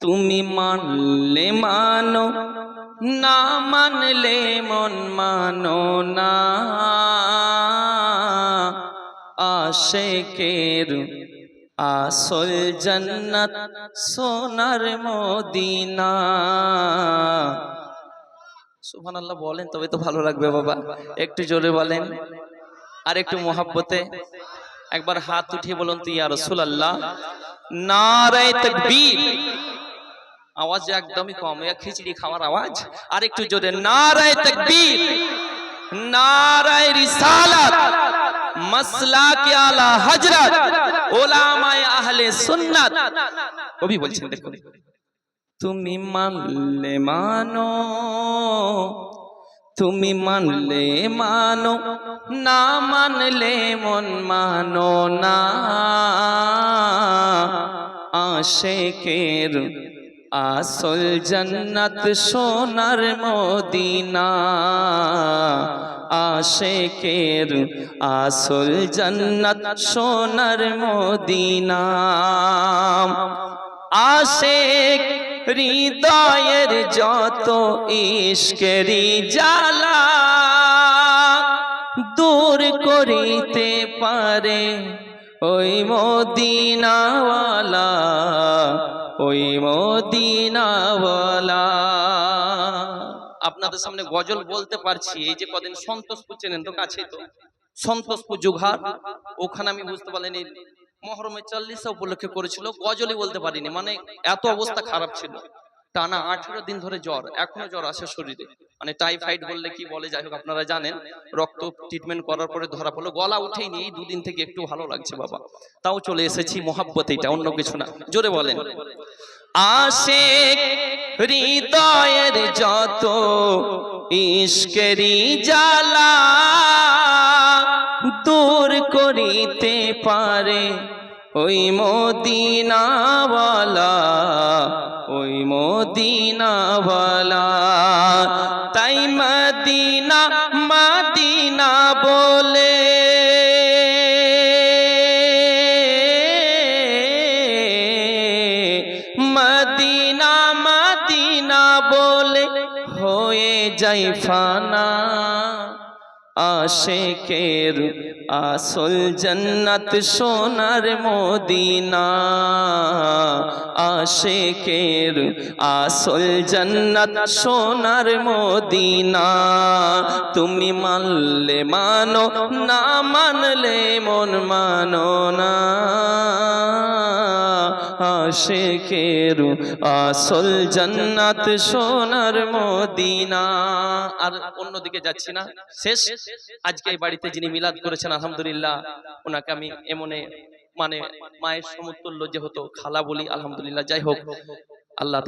তুমি মানলে মানো, না মানলে মন মানো না। আশিকের আসল জান্নাত সোনার মদিনা। সুবহানাল্লাহ বলেন, তবে তো ভালো লাগবে বাবা। একটু জোরে বলেন, আর একটু মোহাব্বতে একবার হাত উঠিয়ে বলুন তো, ইয়া রাসূলুল্লাহ। নারে তাকবীর। আওয়াজ একদমই কম, এক খিচড়ি খাওয়ার আওয়াজ। আর একটু জোরে, নারে তাকবীর, নারে রিসালাত, মাসলাকে আলা হযরত, উলামায়ে আহলে সুন্নাত। কবি বলছেন, দেখুন, তুমি মানলে মানো, তুমি মানলে মানো, না মানলে মন মানো না। আশিকের আসল জান্নাত সোনার মদিনা। আশিকের আসল জান্নাত সোনার মদিনা। আশিক হৃদয়ের যত ইশকেরি জ্বালা দূর করিতে পারে ওই মদিনাওয়ালা, ওই মদিনাওয়ালা। আপনাদের সামনে গজল বলতে পারছি, এই যে কদিন সন্তোষপুর চেনেন তো, কাছে তো সন্তোষপুর জুঘার, ওখানে আমি বুঝতে পারিনি মহরমের 40 উপলক্ষে করেছিল, গজলই বলতে পারিনি, মানে এত অবস্থা খারাপ ছিল। টানা 18 দিন ধরে জ্বর, এখনো জ্বর আছে শরীরে, মানে টাইফয়েড বললে কি বলে, যাই হোক আপনারা জানেন। রক্ত ট্রিটমেন্ট করার পরে ধরা পড়লো, গলা উঠেইনি, এই দুদিন থেকে একটু ভালো লাগছে বাবা। তাও চলে এসেছি মোহাব্বত, এটা অন্য কিছু না। জোরে বলেন। আশিক হৃদয়ের যত ইশকেরি জ্বালা দূর করিতে পারে ওই মদিনাওয়ালা, ওই মদিনাওয়ালা। তাই মদিনা মদিনা বলে মদিনা মদিনা বলে হয়ে যায় ফানা। আশিকের আসল জান্নাত সোনার মদিনা। আশিকের আসল জান্নাত সোনার মদিনা। তুমি মানলে মানো, না মানলে মন মানো না। আশিকের আসল জান্নাত সোনার মদিনা। আর অন্যদিকে যাচ্ছি না, শেষ। আজকে এই বাড়িতে যিনি মিলাদ করেছেন আলহামদুলিল্লাহ, ওনাকে আমি এমনে মানে মায়ের সমতুল্য যেহেতু খালা বলি, আলহামদুলিল্লাহ। যাই হোক, আল্লাহ